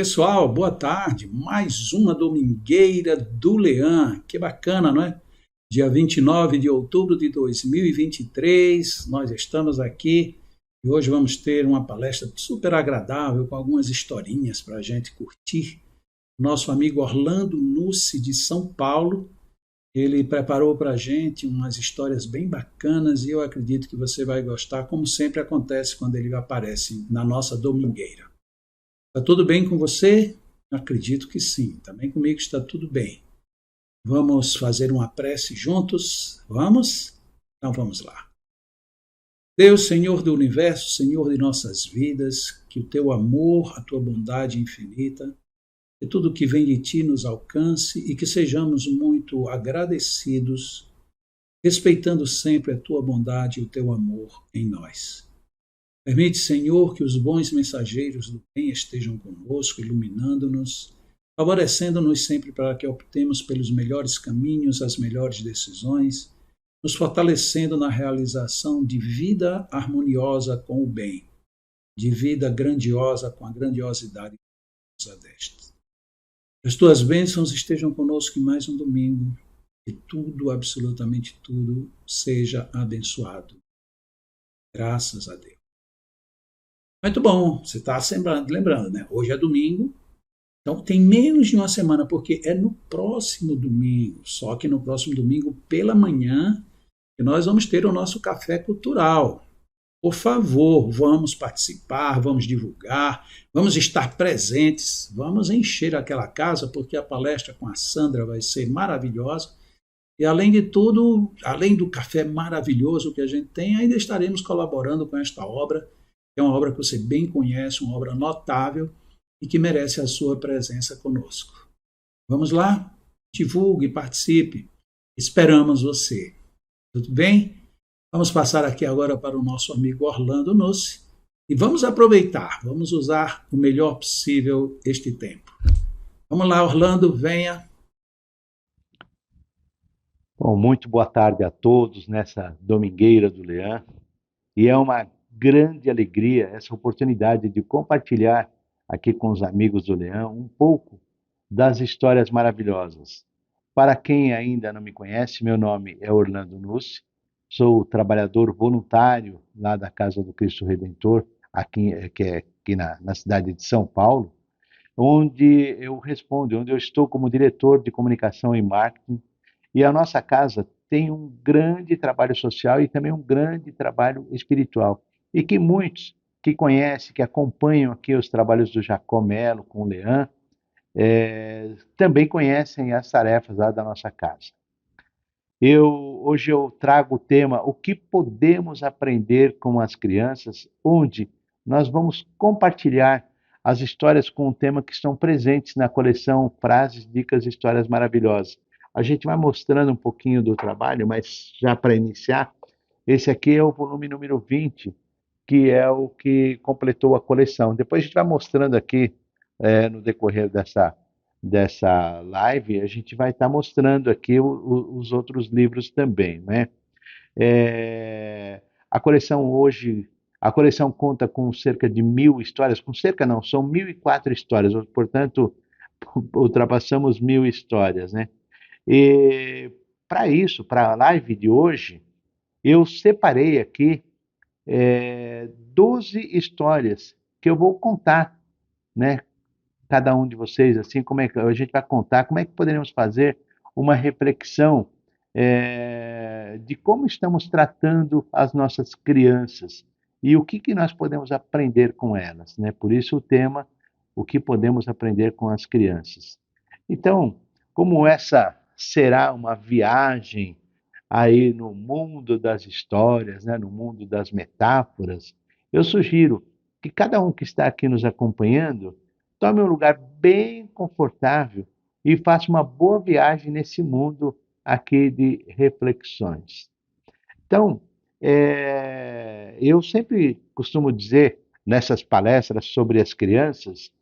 Pessoal, boa tarde. Mais uma domingueira do Leão. Que bacana, não é? Dia 29 de outubro de 2023, nós estamos aqui e hoje vamos ter uma palestra super agradável com algumas historinhas para a gente curtir. Nosso amigo Orlando Nucci, de São Paulo, ele preparou para a gente umas histórias bem bacanas e eu acredito que você vai gostar, como sempre acontece quando ele aparece na nossa domingueira. Está tudo bem com você? Acredito que sim. Também comigo está tudo bem. Vamos fazer uma prece juntos? Vamos? Então vamos lá. Deus, Senhor do universo, Senhor de nossas vidas, que o teu amor, a tua bondade infinita, que tudo que vem de ti nos alcance e que sejamos muito agradecidos, respeitando sempre a tua bondade e o teu amor em nós. Permite, Senhor, que os bons mensageiros do bem estejam conosco, iluminando-nos, favorecendo-nos sempre para que optemos pelos melhores caminhos, as melhores decisões, nos fortalecendo na realização de vida harmoniosa com o bem, de vida grandiosa com a grandiosidade que nos adeste. As tuas bênçãos estejam conosco em mais um domingo, que tudo, absolutamente tudo, seja abençoado. Graças a Deus. Muito bom, você está lembrando, né? Hoje é domingo, então tem menos de uma semana, porque é no próximo domingo, só que no próximo domingo pela manhã, que nós vamos ter o nosso café cultural. Por favor, vamos participar, vamos divulgar, vamos estar presentes, vamos encher aquela casa, porque a palestra com a Sandra vai ser maravilhosa. E além de tudo, além do café maravilhoso que a gente tem, ainda estaremos colaborando com esta obra, que é uma obra que você bem conhece, uma obra notável e que merece a sua presença conosco. Vamos lá? Divulgue, participe. Esperamos você. Tudo bem? Vamos passar aqui agora para o nosso amigo Orlando Nucci e vamos aproveitar, vamos usar o melhor possível este tempo. Vamos lá, Orlando, venha. Bom, muito boa tarde a todos nessa domingueira do Leão. E é uma grande alegria essa oportunidade de compartilhar aqui com os amigos do Leão um pouco das histórias maravilhosas. Para quem ainda não me conhece, meu nome é Orlando Nucci, sou trabalhador voluntário lá da Casa do Cristo Redentor, que é aqui na cidade de São Paulo, onde eu estou como diretor de comunicação e marketing, e a nossa casa tem um grande trabalho social e também um grande trabalho espiritual. E que muitos que conhecem, que acompanham aqui os trabalhos do Jacó Melo com o Leão, também conhecem as tarefas lá da nossa casa. Hoje eu trago o tema O que podemos aprender com as crianças, onde nós vamos compartilhar as histórias com o tema que estão presentes na coleção Frases, Dicas e Histórias Maravilhosas. A gente vai mostrando um pouquinho do trabalho, mas já para iniciar, esse aqui é o volume número 20, que é o que completou a coleção. Depois a gente vai mostrando aqui, no decorrer dessa live, a gente vai estar mostrando aqui os outros livros também, né? A coleção hoje, a coleção conta com cerca de 1.000 histórias, com cerca não, são 1.004 histórias, portanto, ultrapassamos 1.000 histórias, né? E para isso, para a live de hoje, eu separei aqui 12 histórias que eu vou contar, né? Cada um de vocês, assim, como é que a gente vai contar, como é que poderíamos fazer uma reflexão de como estamos tratando as nossas crianças e o que que nós podemos aprender com elas, né? Por isso o tema, o que podemos aprender com as crianças. Então, como essa será uma viagem aí no mundo das histórias, né, no mundo das metáforas, eu sugiro que cada um que está aqui nos acompanhando tome um lugar bem confortável e faça uma boa viagem nesse mundo aqui de reflexões. Então, eu sempre costumo dizer nessas palestras sobre as crianças,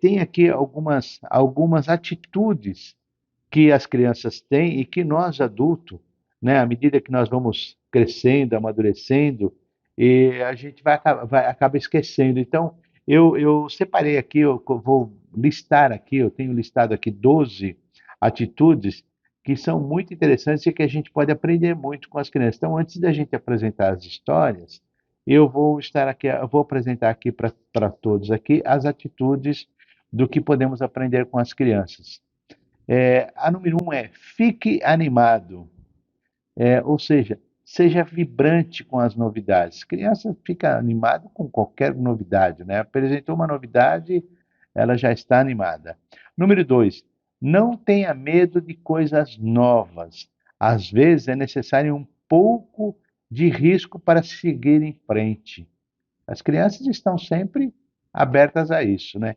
tem aqui algumas atitudes que as crianças têm e que nós adultos, né, à medida que nós vamos crescendo, amadurecendo, e a gente vai acaba esquecendo. Então, Eu separei aqui, eu vou listar aqui, eu tenho listado aqui 12 atitudes que são muito interessantes e que a gente pode aprender muito com as crianças. Então, antes da gente apresentar as histórias, eu vou apresentar aqui para todos aqui as atitudes do que podemos aprender com as crianças. A número um é fique animado. Ou seja, seja vibrante com as novidades. Criança fica animada com qualquer novidade, né? Apresentou uma novidade, ela já está animada. Número dois, não tenha medo de coisas novas. Às vezes é necessário um pouco de risco para seguir em frente. As crianças estão sempre abertas a isso, né?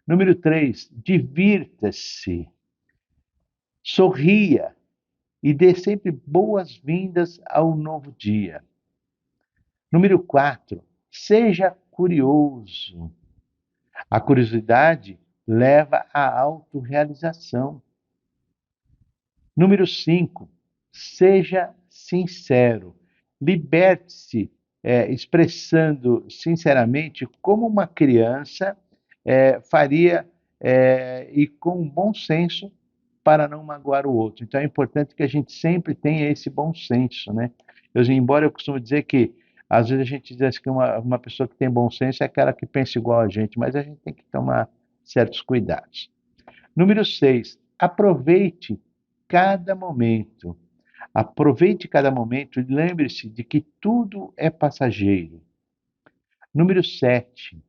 Número três, divirta-se, sorria, e dê sempre boas-vindas ao novo dia. Número 4, seja curioso. A curiosidade leva à autorrealização. Número 5, seja sincero. Liberte-se expressando sinceramente como uma criança faria e com bom senso para não magoar o outro. Então é importante que a gente sempre tenha esse bom senso, né? Embora eu costumo dizer que às vezes a gente diz assim que uma pessoa que tem bom senso é aquela que pensa igual a gente, mas a gente tem que tomar certos cuidados. Número 6, aproveite cada momento. Aproveite cada momento e lembre-se de que tudo é passageiro. Número 7,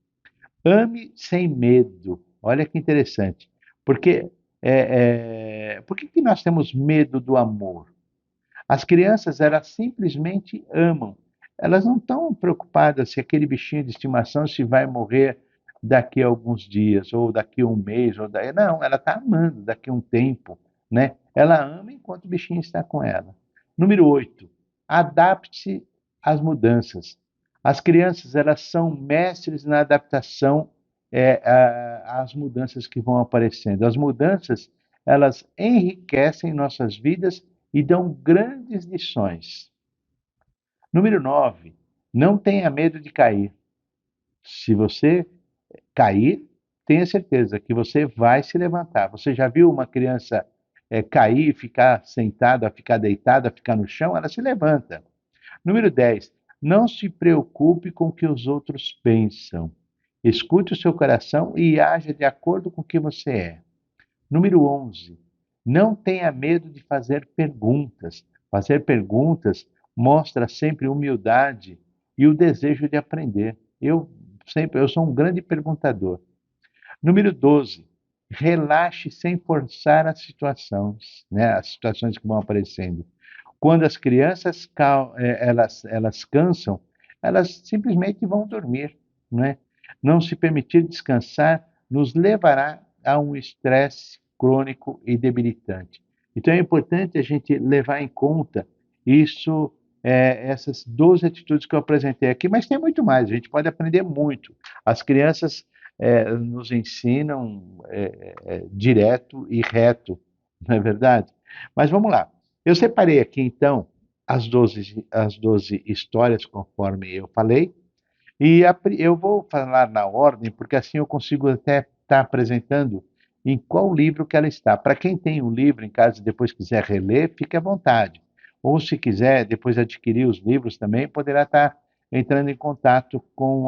ame sem medo. Olha que interessante. Porque por que nós temos medo do amor? As crianças, elas simplesmente amam. Elas não estão preocupadas se aquele bichinho de estimação se vai morrer daqui a alguns dias, ou daqui a um mês, não, ela está amando daqui a um tempo, né? Ela ama enquanto o bichinho está com ela. Número 8, adapte-se às mudanças. As crianças, elas são mestres na adaptação às mudanças que vão aparecendo. As mudanças, elas enriquecem nossas vidas e dão grandes lições. Número 9, não tenha medo de cair. Se você cair, tenha certeza que você vai se levantar. Você já viu uma criança cair, ficar sentada, ficar deitada, ficar no chão? Ela se levanta. Número 10, não se preocupe com o que os outros pensam. Escute o seu coração e haja de acordo com o que você é. Número 11, não tenha medo de fazer perguntas. Fazer perguntas mostra sempre humildade e o desejo de aprender. Eu sou um grande perguntador. Número 12, relaxe sem forçar as situações, né? As situações que vão aparecendo. Quando as crianças elas cansam, elas simplesmente vão dormir, né? Não se permitir descansar nos levará a um estresse crônico e debilitante. Então é importante a gente levar em conta isso, essas 12 atitudes que eu apresentei aqui, mas tem muito mais, a gente pode aprender muito. As crianças nos ensinam direto e reto, não é verdade? Mas vamos lá. Eu separei aqui, então, as 12 histórias, conforme eu falei, e eu vou falar na ordem, porque assim eu consigo até estar apresentando em qual livro que ela está. Para quem tem um livro em casa e depois quiser reler, fique à vontade. Ou se quiser depois adquirir os livros também, poderá estar entrando em contato com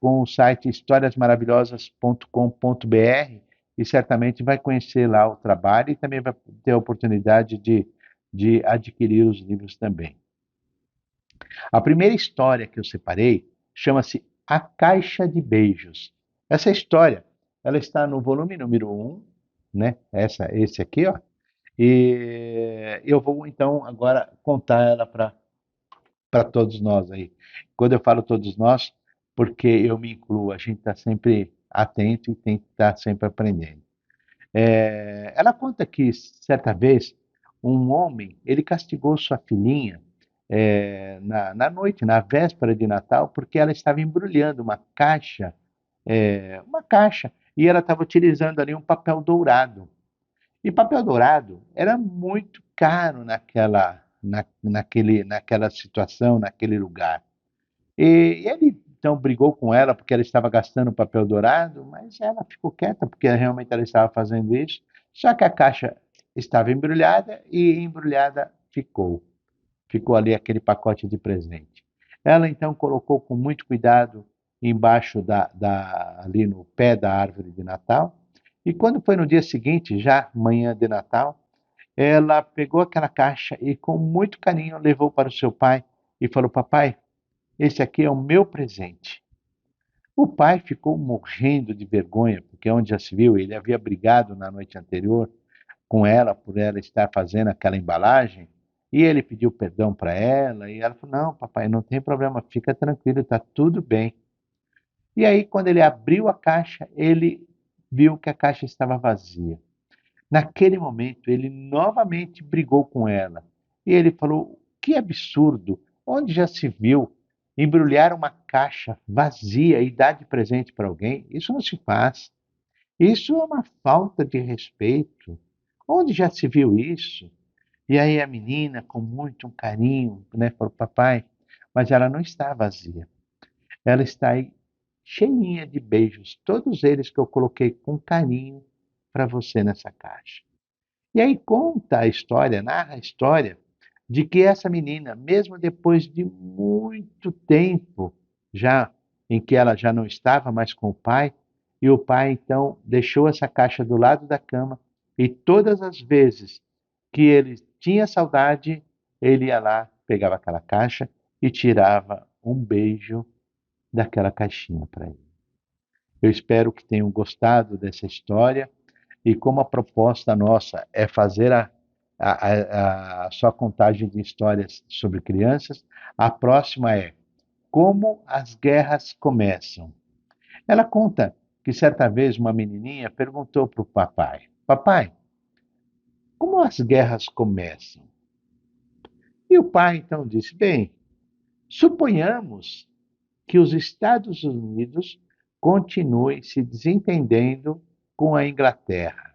o site historiasmaravilhosas.com.br e certamente vai conhecer lá o trabalho e também vai ter a oportunidade de adquirir os livros também. A primeira história que eu separei chama-se A Caixa de Beijos. Essa história, ela está no volume número 1, né? Esse aqui, ó. E eu vou então agora contar ela para todos nós aí. Quando eu falo todos nós, porque eu me incluo, a gente está sempre atento e tem que estar sempre aprendendo. Ela conta que certa vez um homem ele castigou sua filhinha na noite, na véspera de Natal, porque ela estava embrulhando uma caixa, e ela estava utilizando ali um papel dourado. E papel dourado era muito caro naquela situação, naquele lugar. E ele então brigou com ela porque ela estava gastando papel dourado, mas ela ficou quieta porque realmente ela estava fazendo isso. Só que a caixa estava embrulhada e embrulhada ficou. Ficou ali aquele pacote de presente. Ela então colocou com muito cuidado embaixo ali no pé da árvore de Natal. E quando foi no dia seguinte, já manhã de Natal, ela pegou aquela caixa e com muito carinho levou para o seu pai e falou: Papai, esse aqui é o meu presente. O pai ficou morrendo de vergonha, porque onde já se viu, ele havia brigado na noite anterior com ela por ela estar fazendo aquela embalagem, e ele pediu perdão para ela, e ela falou: Não, papai, não tem problema, fica tranquilo, está tudo bem. E aí, quando ele abriu a caixa, ele viu que a caixa estava vazia. Naquele momento, ele novamente brigou com ela. E ele falou: Que absurdo! Onde já se viu embrulhar uma caixa vazia e dar de presente para alguém? Isso não se faz. Isso é uma falta de respeito. Onde já se viu isso? E aí a menina, com muito carinho, né, falou: Papai, mas ela não está vazia. Ela está aí cheinha de beijos, todos eles que eu coloquei com carinho para você nessa caixa. E aí conta a história, narra a história de que essa menina, mesmo depois de muito tempo, já em que ela já não estava mais com o pai, e o pai então deixou essa caixa do lado da cama, e todas as vezes que ele tinha saudade, ele ia lá, pegava aquela caixa e tirava um beijo daquela caixinha para ele. Eu espero que tenham gostado dessa história. E como a proposta nossa é fazer a sua contagem de histórias sobre crianças, a próxima é Como as Guerras Começam. Ela conta que certa vez uma menininha perguntou para o papai: Papai, como as guerras começam? E o pai então disse: Bem, suponhamos que os Estados Unidos continuem se desentendendo com a Inglaterra.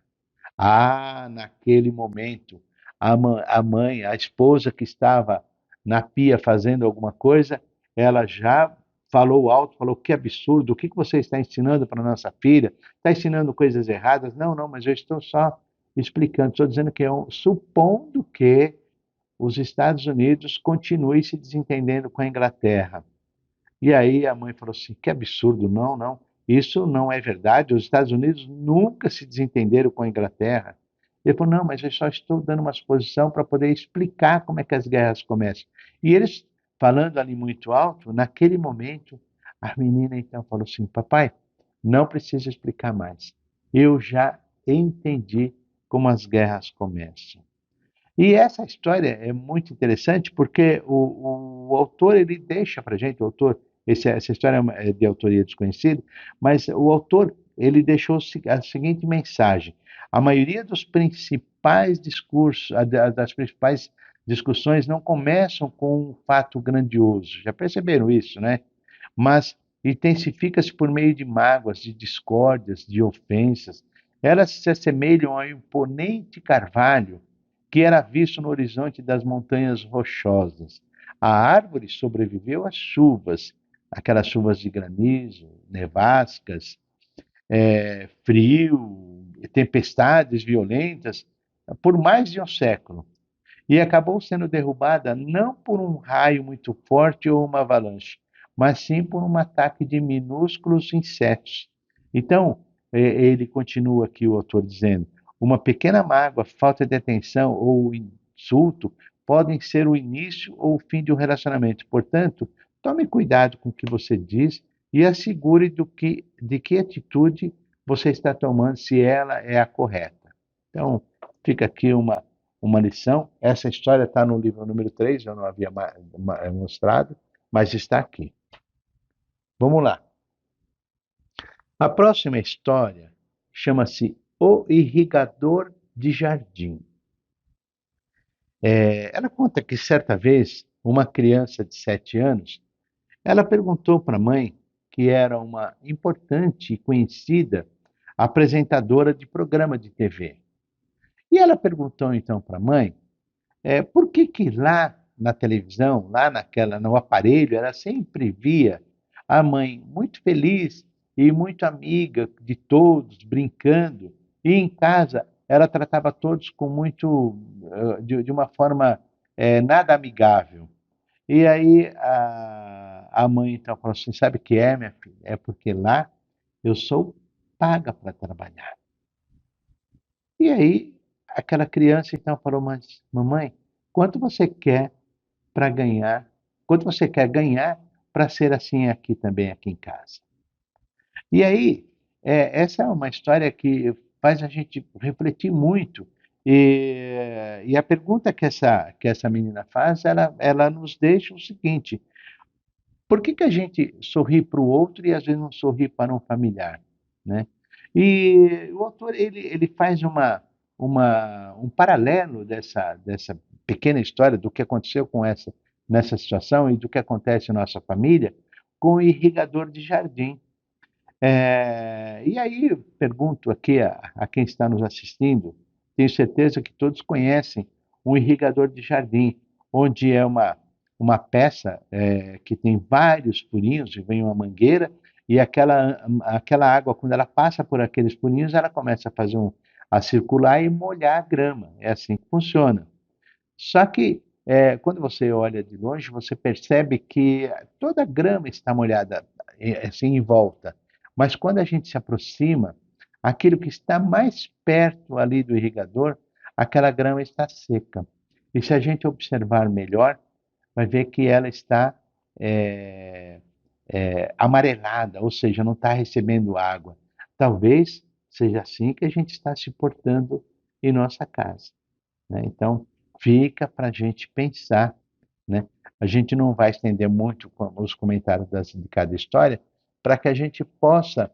Ah, naquele momento, a mãe, a esposa que estava na pia fazendo alguma coisa, ela já falou alto, falou: Que absurdo, o que você está ensinando para nossa filha? Está ensinando coisas erradas? Não, não, mas eu estou só explicando, estou dizendo que supondo que os Estados Unidos continuem se desentendendo com a Inglaterra. E aí a mãe falou assim: Que absurdo, não, não. Isso não é verdade. Os Estados Unidos nunca se desentenderam com a Inglaterra. Ele falou: Não, mas eu só estou dando uma exposição para poder explicar como é que as guerras começam. E eles, falando ali muito alto, naquele momento, a menina então falou assim: Papai, não precisa explicar mais. Eu já entendi como as guerras começam. E essa história é muito interessante porque o autor ele deixa para gente, o autor, essa história é de autoria desconhecida, mas o autor ele deixou a seguinte mensagem: a maioria dos principais discursos, das principais discussões não começam com um fato grandioso. Já perceberam isso, né? Mas intensifica-se por meio de mágoas, de discórdias, de ofensas. Elas se assemelham ao imponente carvalho que era visto no horizonte das montanhas rochosas. A árvore sobreviveu às chuvas, aquelas chuvas de granizo, nevascas, frio, tempestades violentas, por mais de um século. E acabou sendo derrubada não por um raio muito forte ou uma avalanche, mas sim por um ataque de minúsculos insetos. Então, ele continua aqui, o autor, dizendo: uma pequena mágoa, falta de atenção ou insulto podem ser o início ou o fim de um relacionamento. Portanto, tome cuidado com o que você diz e assegure de que atitude você está tomando, se ela é a correta. Então, fica aqui uma lição. Essa história está no livro número 3, eu não havia mostrado, mas está aqui. Vamos lá. A próxima história chama-se O Irrigador de Jardim. Ela conta que certa vez uma criança de 7 anos, ela perguntou para a mãe, que era uma importante e conhecida apresentadora de programa de TV. E ela perguntou então para a mãe, por que lá na televisão, lá no aparelho, ela sempre via a mãe muito feliz e muito amiga de todos, brincando, e em casa ela tratava todos com muito, de uma forma nada amigável. E aí a mãe então falou assim: sabe o que é, minha filha? É porque lá eu sou paga para trabalhar. E aí aquela criança então falou: mas mamãe, quanto você quer para ganhar? Quanto você quer ganhar para ser assim aqui também, aqui em casa? E aí, essa é uma história que faz a gente refletir muito. E a pergunta que essa menina faz, ela nos deixa o seguinte: por que que a gente sorri para o outro e às vezes não sorri para um familiar, né? E o autor ele faz um paralelo dessa pequena história do que aconteceu com essa nessa situação e do que acontece em nossa família com o irrigador de jardim. E aí eu pergunto aqui a quem está nos assistindo, tenho certeza que todos conhecem um irrigador de jardim, onde é uma peça que tem vários furinhos e vem uma mangueira, e aquela água, quando ela passa por aqueles furinhos, ela começa a circular e molhar a grama. É assim que funciona. Só que quando você olha de longe, você percebe que toda a grama está molhada assim em volta. Mas quando a gente se aproxima, aquilo que está mais perto ali do irrigador, aquela grama está seca. E se a gente observar melhor, vai ver que ela está é, amarelada, ou seja, não está recebendo água. Talvez seja assim que a gente está se portando em nossa casa, né? Então, fica para a gente pensar, né? A gente não vai estender muito os comentários de cada história, para que a gente possa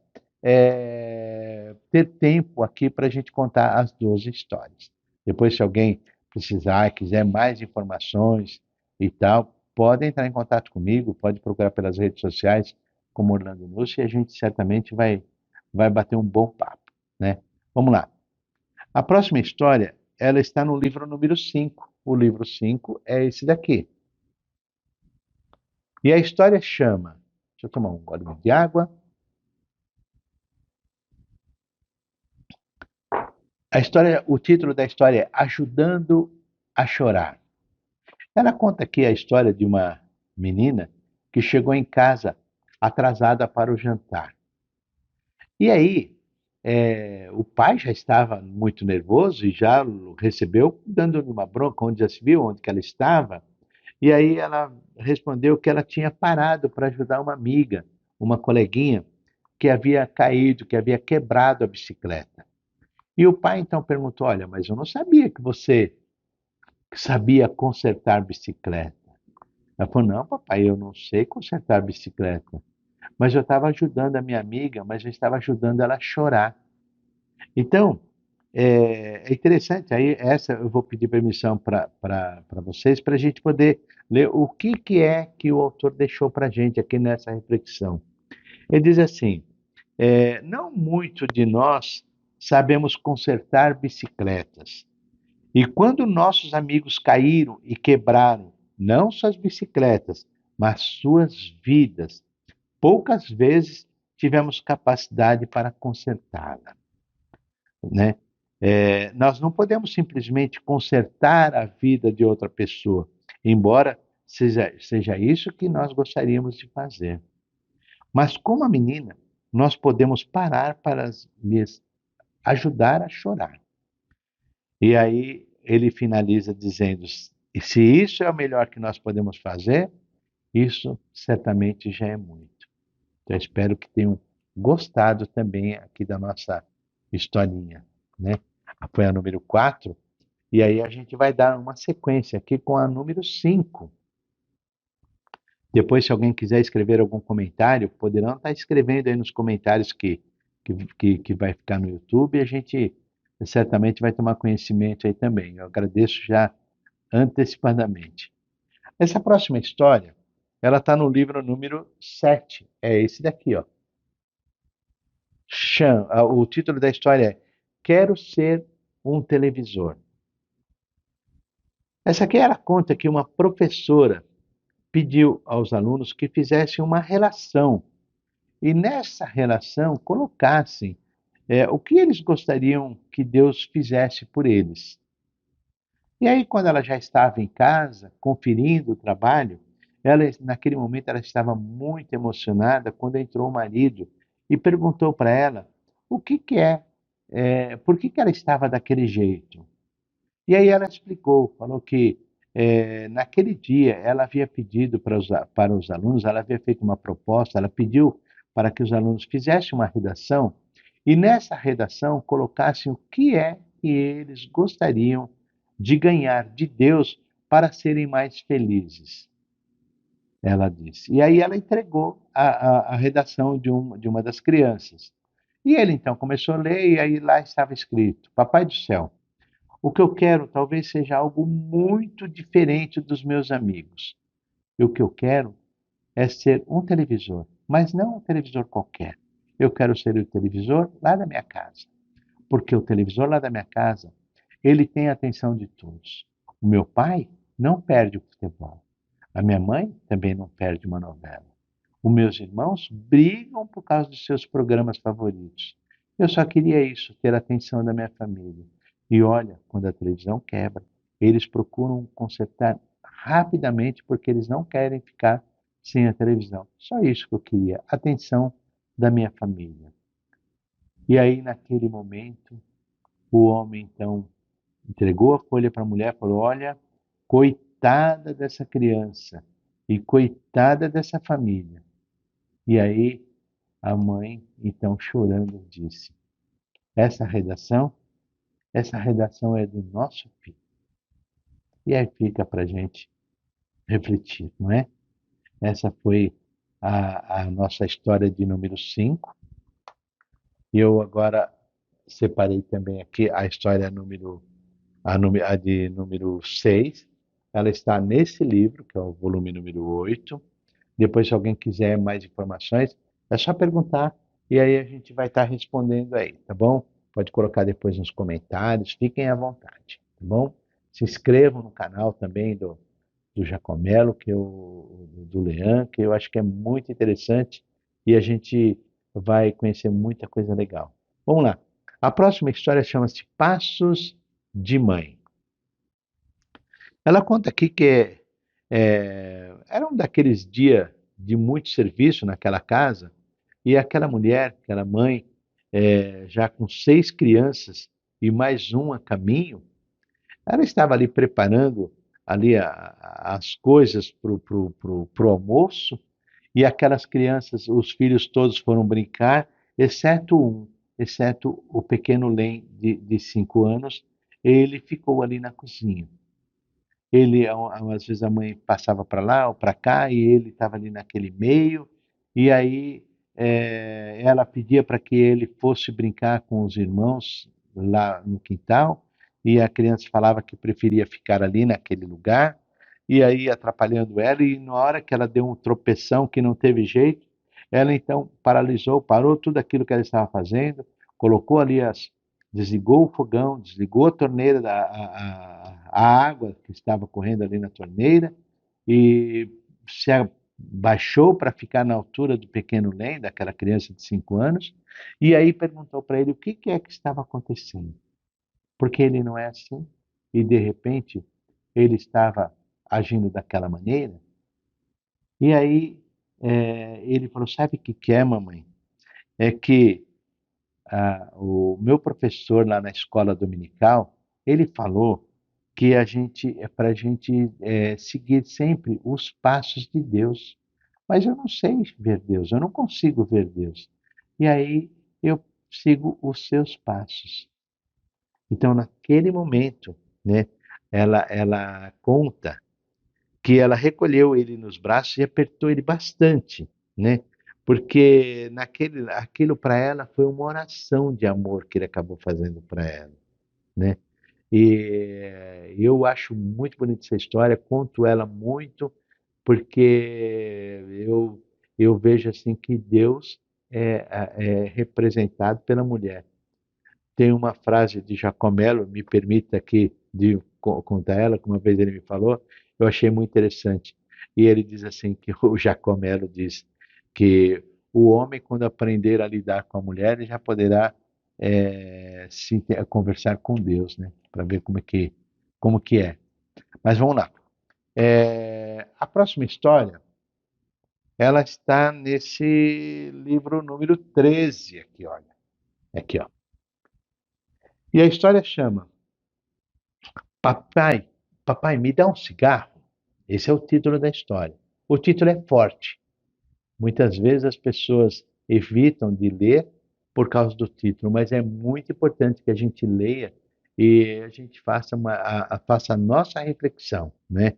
ter tempo aqui para a gente contar as 12 histórias. Depois, se alguém precisar, quiser mais informações e tal, pode entrar em contato comigo, pode procurar pelas redes sociais como Orlando Nucci e a gente certamente vai bater um bom papo, né? Vamos lá. A próxima história, ela está no livro número 5. O livro 5 é esse daqui. E a história chama. Deixa eu tomar um gole de água. O título da história é Ajudando a Chorar. Ela conta aqui a história de uma menina que chegou em casa atrasada para o jantar. E aí, o pai já estava muito nervoso e já recebeu dando uma bronca onde já se viu, onde que ela estava. E aí ela respondeu que ela tinha parado para ajudar uma amiga, uma coleguinha, que havia caído, que havia quebrado a bicicleta. E o pai então perguntou: olha, mas eu não sabia que você sabia consertar bicicleta. Ela falou: não, papai, eu não sei consertar bicicleta. Mas eu estava ajudando a minha amiga, mas eu estava ajudando ela a chorar. Então, é interessante, aí essa eu vou pedir permissão para vocês, para a gente poder ler o que é que o autor deixou para a gente aqui nessa reflexão. Ele diz assim: não muito de nós sabemos consertar bicicletas. E quando nossos amigos caíram e quebraram, não suas bicicletas, mas suas vidas, poucas vezes tivemos capacidade para consertá-la, né? Nós não podemos simplesmente consertar a vida de outra pessoa, embora seja isso que nós gostaríamos de fazer. Mas como a menina, nós podemos parar para lhes ajudar a chorar. E aí ele finaliza dizendo: e se isso é o melhor que nós podemos fazer, isso certamente já é muito. Então, eu espero que tenham gostado também aqui da nossa historinha, né? Foi a número 4, e aí a gente vai dar uma sequência aqui com a número 5. Depois, se alguém quiser escrever algum comentário, poderão estar escrevendo aí nos comentários que vai ficar no YouTube, e a gente certamente vai tomar conhecimento aí também. Eu agradeço já antecipadamente. Essa próxima história, ela está no livro número 7. É esse daqui, ó. O título da história é Quero Ser um Televisor. Essa aqui ela conta que uma professora pediu aos alunos que fizessem uma relação e nessa relação colocassem o que eles gostariam que Deus fizesse por eles. E aí, quando ela já estava em casa, conferindo o trabalho, naquele momento, ela estava muito emocionada quando entrou o marido e perguntou para ela o que que por que que ela estava daquele jeito. E aí ela explicou, falou que naquele dia ela havia pedido para os alunos, ela havia feito uma proposta, ela pediu para que os alunos fizessem uma redação e nessa redação colocassem o que é que eles gostariam de ganhar de Deus para serem mais felizes, ela disse. E aí ela entregou a redação de uma das crianças. E ele então começou a ler, e aí lá estava escrito: Papai do céu, o que eu quero talvez seja algo muito diferente dos meus amigos. E o que eu quero é ser um televisor, mas não um televisor qualquer. Eu quero ser o televisor lá da minha casa, porque o televisor lá da minha casa, ele tem a atenção de todos. O meu pai não perde o futebol. A minha mãe também não perde uma novela. Os meus irmãos brigam por causa dos seus programas favoritos. Eu só queria isso, ter a atenção da minha família. E olha, quando a televisão quebra, eles procuram consertar rapidamente porque eles não querem ficar sem a televisão. Só isso que eu queria, atenção da minha família. E aí, naquele momento, o homem então entregou a folha para a mulher e falou: Olha, coitada dessa criança e coitada dessa família. E aí a mãe, então chorando, disse: Essa redação, essa redação é do nosso filho. E aí fica para a gente refletir, não é? Essa foi a nossa história de número 5. E eu agora separei também aqui a história a de número 6. Ela está nesse livro, que é o volume número 8. Depois, se alguém quiser mais informações, é só perguntar e aí a gente vai estar respondendo aí, tá bom? Pode colocar depois nos comentários, fiquem à vontade, tá bom? Se inscrevam no canal também do Jacomelo, do Leão, que eu acho que é muito interessante e a gente vai conhecer muita coisa legal. Vamos lá. A próxima história chama-se Passos de Mãe. Ela conta aqui que era um daqueles dias de muito serviço naquela casa, e aquela mulher, aquela mãe, já com 6 crianças e mais um a caminho, ela estava ali preparando ali as coisas pro almoço, e aquelas crianças, os filhos todos foram brincar, exceto o pequeno Len de 5 anos, ele ficou ali na cozinha. Ele, às vezes a mãe passava para lá ou para cá e ele estava ali naquele meio, e aí ela pedia para que ele fosse brincar com os irmãos lá no quintal, e a criança falava que preferia ficar ali naquele lugar, e aí atrapalhando ela, e na hora que ela deu um tropeção que não teve jeito, ela então paralisou, parou tudo aquilo que ela estava fazendo, colocou ali desligou o fogão, desligou a torneira, a água que estava correndo ali na torneira e se abaixou para ficar na altura do pequeno Len, daquela criança de 5 anos, e aí perguntou para ele o que é que estava acontecendo. Porque ele não é assim, e de repente ele estava agindo daquela maneira. E aí ele falou: Sabe o que é, mamãe? É que o meu professor lá na escola dominical, ele falou que é para a gente seguir sempre os passos de Deus. Mas eu não sei ver Deus, eu não consigo ver Deus. E aí eu sigo os seus passos. Então, naquele momento, né, ela conta que ela recolheu ele nos braços e apertou ele bastante, né? Porque aquilo para ela foi uma oração de amor que ele acabou fazendo para ela, né? E eu acho muito bonita essa história, conto ela muito, porque eu vejo assim que Deus é representado pela mulher. Tem uma frase de Jacomelo, me permita aqui de contar ela, que uma vez ele me falou, eu achei muito interessante. E ele diz assim que o Jacomelo diz que o homem, quando aprender a lidar com a mulher, ele já poderá conversar com Deus, né? Para ver como que é. Mas vamos lá. A próxima história, ela está nesse livro número 13 aqui, olha. Aqui, ó. E a história chama Papai, papai, me dá um cigarro? Esse é o título da história. O título é forte. Muitas vezes as pessoas evitam de ler por causa do título, mas é muito importante que a gente leia e a gente faça a nossa reflexão, né?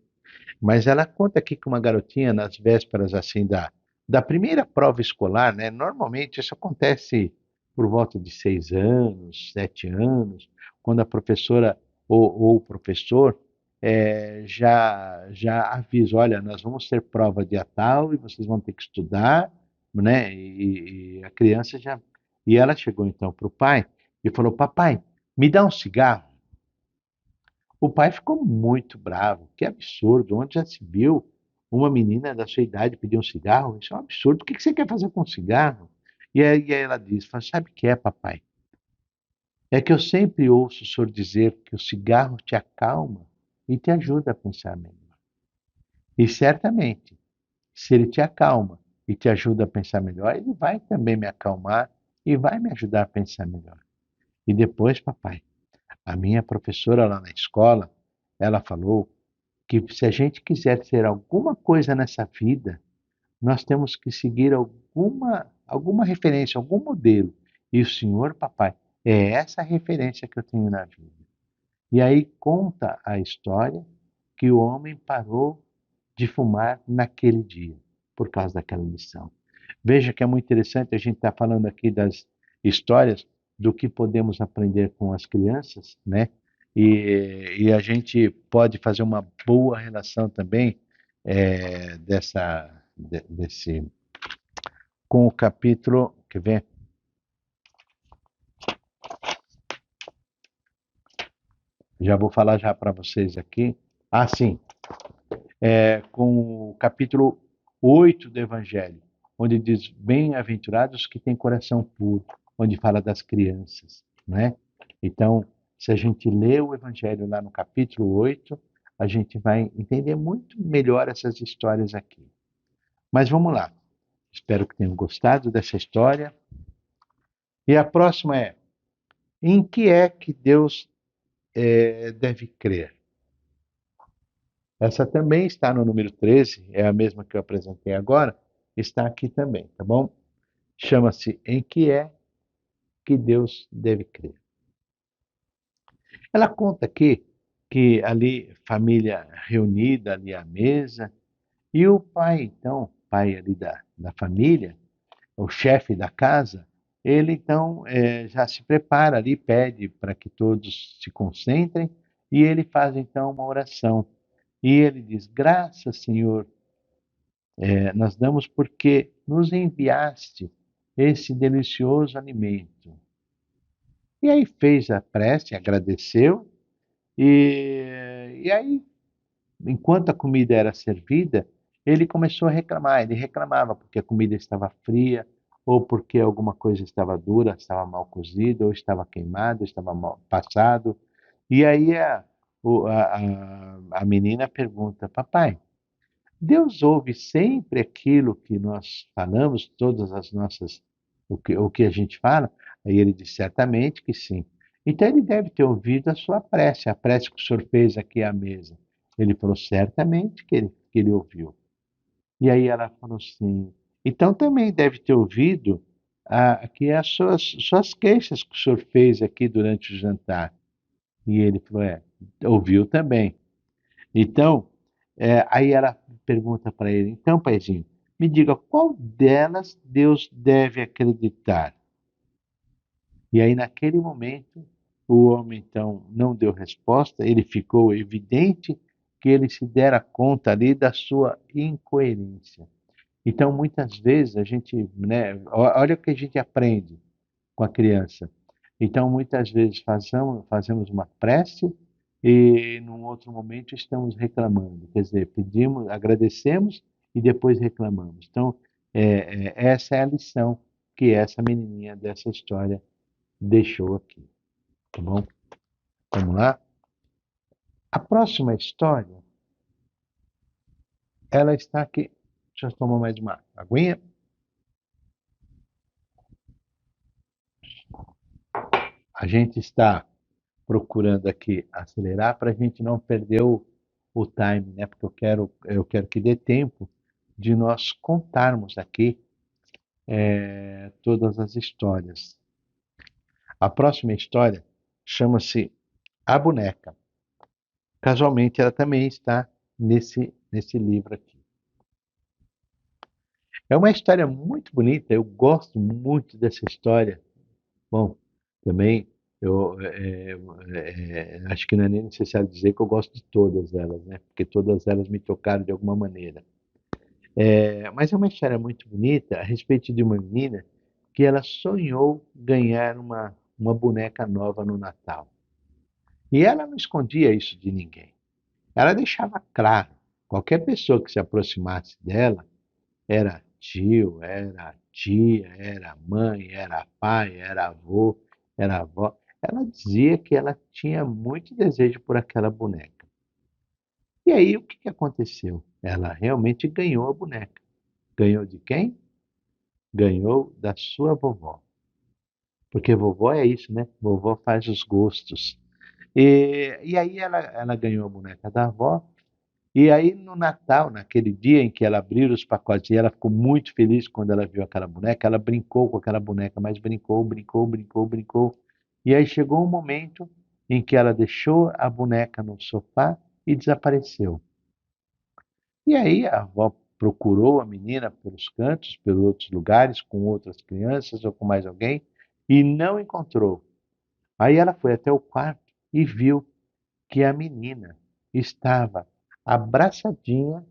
Mas ela conta aqui que uma garotinha, nas vésperas assim da primeira prova escolar, né? Normalmente isso acontece por volta de 6 anos, 7 anos, quando a professora ou o professor já avisa, olha, nós vamos ter prova dia tal e vocês vão ter que estudar, né? E a criança já... E ela chegou então para o pai e falou, papai, me dá um cigarro. O pai ficou muito bravo. Que absurdo! Onde já se viu uma menina da sua idade pedir um cigarro? Isso é um absurdo. O que você quer fazer com um cigarro? E aí ela diz: sabe o que é, papai? É que eu sempre ouço o senhor dizer que o cigarro te acalma e te ajuda a pensar melhor. E certamente, se ele te acalma e te ajuda a pensar melhor, ele vai também me acalmar e vai me ajudar a pensar melhor. E depois, papai, a minha professora lá na escola, ela falou que se a gente quiser ser alguma coisa nessa vida, nós temos que seguir alguma referência, algum modelo. E o Senhor, papai, é essa referência que eu tenho na vida. E aí conta a história que o homem parou de fumar naquele dia, por causa daquela lição. Veja que é muito interessante, a gente está falando aqui das histórias do que podemos aprender com as crianças, né? E a gente pode fazer uma boa relação também desse com o capítulo, quer ver? Já vou falar já para vocês aqui. Ah, sim, com o capítulo 8 do Evangelho, onde diz: bem-aventurados que têm coração puro, onde fala das crianças, né? Então, se a gente lê o Evangelho lá no capítulo 8, a gente vai entender muito melhor essas histórias aqui. Mas vamos lá. Espero que tenham gostado dessa história. E a próxima é: em que é que Deus deve crer? Essa também está no número 13, é a mesma que eu apresentei agora, está aqui também, tá bom? Chama-se Em que é que Deus deve crer. Ela conta aqui que ali, família reunida ali à mesa, e o pai, então, pai ali da família, o chefe da casa, ele então já se prepara ali, pede para que todos se concentrem, e ele faz então uma oração. E ele diz: graças, Senhor, nós damos porque nos enviaste esse delicioso alimento. E aí fez a prece, agradeceu, e aí, enquanto a comida era servida, ele começou a reclamar. Ele reclamava porque a comida estava fria, ou porque alguma coisa estava dura, estava mal cozida, ou estava queimado, estava mal passado. E aí a menina pergunta: papai, Deus ouve sempre aquilo que nós falamos, todas as nossas, o que a gente fala? Aí ele disse: certamente que sim. Então ele deve ter ouvido a sua prece, a prece que o senhor fez aqui à mesa. Ele falou: certamente que ele ouviu. E aí ela falou assim: então também deve ter ouvido aqui as suas queixas que o senhor fez aqui durante o jantar. E ele falou: ouviu também. Então, aí ela pergunta para ele: então, paizinho, me diga qual delas Deus deve acreditar? E aí, naquele momento, o homem então não deu resposta, ele ficou evidente que ele se dera conta ali da sua incoerência. Então, muitas vezes, a gente, né, olha o que a gente aprende com a criança. Então, muitas vezes fazemos uma prece e, num outro momento, estamos reclamando. Quer dizer, pedimos, agradecemos e depois reclamamos. Então, Essa é a lição que essa menininha dessa história deixou aqui, tá bom? Vamos lá? A próxima história, ela está aqui. Deixa eu tomar mais uma aguinha. A gente está procurando aqui acelerar para a gente não perder o time, né? Porque eu quero que dê tempo de nós contarmos aqui todas as histórias. A próxima história chama-se A Boneca. Casualmente, ela também está nesse livro aqui. É uma história muito bonita, eu gosto muito dessa história. Bom, também acho que não é nem necessário dizer que eu gosto de todas elas, né? Porque todas elas me tocaram de alguma maneira. Mas é uma história muito bonita a respeito de uma menina que ela sonhou ganhar uma boneca nova no Natal. E ela não escondia isso de ninguém. Ela deixava claro, qualquer pessoa que se aproximasse dela, era tio, era tia, era mãe, era pai, era avô, era avó, ela dizia que ela tinha muito desejo por aquela boneca. E aí o que que aconteceu? Ela realmente ganhou a boneca. Ganhou de quem? Ganhou da sua vovó. Porque vovó é isso, né? Vovó faz os gostos. E aí ela ganhou a boneca da avó. E aí no Natal, naquele dia em que ela abriu os pacotes e ela ficou muito feliz quando ela viu aquela boneca, ela brincou com aquela boneca, mas brincou, brincou, brincou, brincou. E aí chegou um momento em que ela deixou a boneca no sofá e desapareceu. E aí a avó procurou a menina pelos cantos, pelos outros lugares, com outras crianças ou com mais alguém, e não encontrou. Aí ela foi até o quarto e viu que a menina estava abraçadinha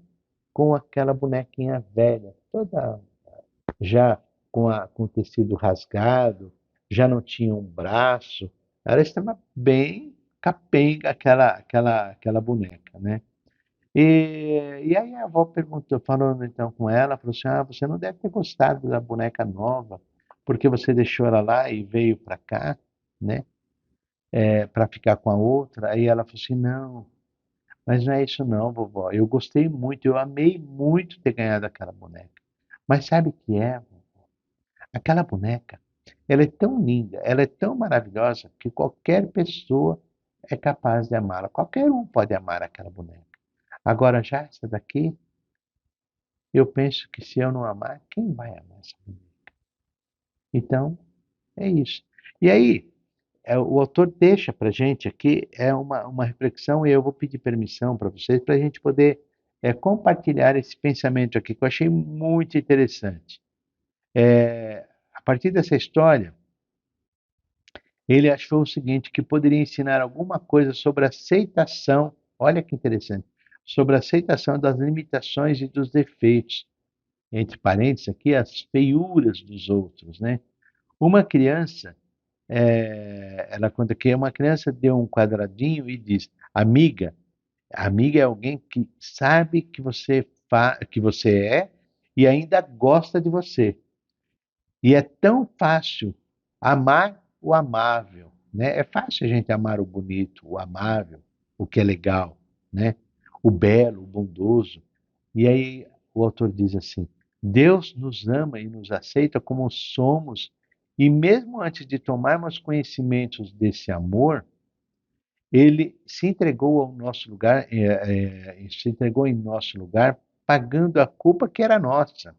com aquela bonequinha velha, toda já com o tecido rasgado, já não tinha um braço, ela estava bem capenga aquela boneca, né? E aí a avó perguntou, falando então com ela, falou assim: Ah, você não deve ter gostado da boneca nova, porque você deixou ela lá e veio para cá, né? Para ficar com a outra. Aí ela falou assim: Não, mas não é isso não, vovó. Eu gostei muito, eu amei muito ter ganhado aquela boneca. Mas sabe o que é? Aquela boneca, ela é tão linda, ela é tão maravilhosa que qualquer pessoa é capaz de amá-la. Qualquer um pode amar aquela boneca. Agora já essa daqui, eu penso que se eu não amar, quem vai amar essa boneca? Então, é isso. E aí, o autor deixa para gente aqui uma reflexão e eu vou pedir permissão para vocês para a gente poder compartilhar esse pensamento aqui que eu achei muito interessante. A partir dessa história, ele achou o seguinte, que poderia ensinar alguma coisa sobre aceitação, olha que interessante, sobre a aceitação das limitações e dos defeitos, entre parênteses aqui, as feiuras dos outros, né? Uma criança, ela conta que uma criança deu um quadradinho e diz, amiga é alguém que sabe que você é e ainda gosta de você. E é tão fácil amar o amável, né? É fácil a gente amar o bonito, o amável, o que é legal, né? O belo, o bondoso. E aí o autor diz assim: Deus nos ama e nos aceita como somos, e mesmo antes de tomarmos conhecimentos desse amor, ele se entregou ao nosso lugar, se entregou em nosso lugar, pagando a culpa que era nossa.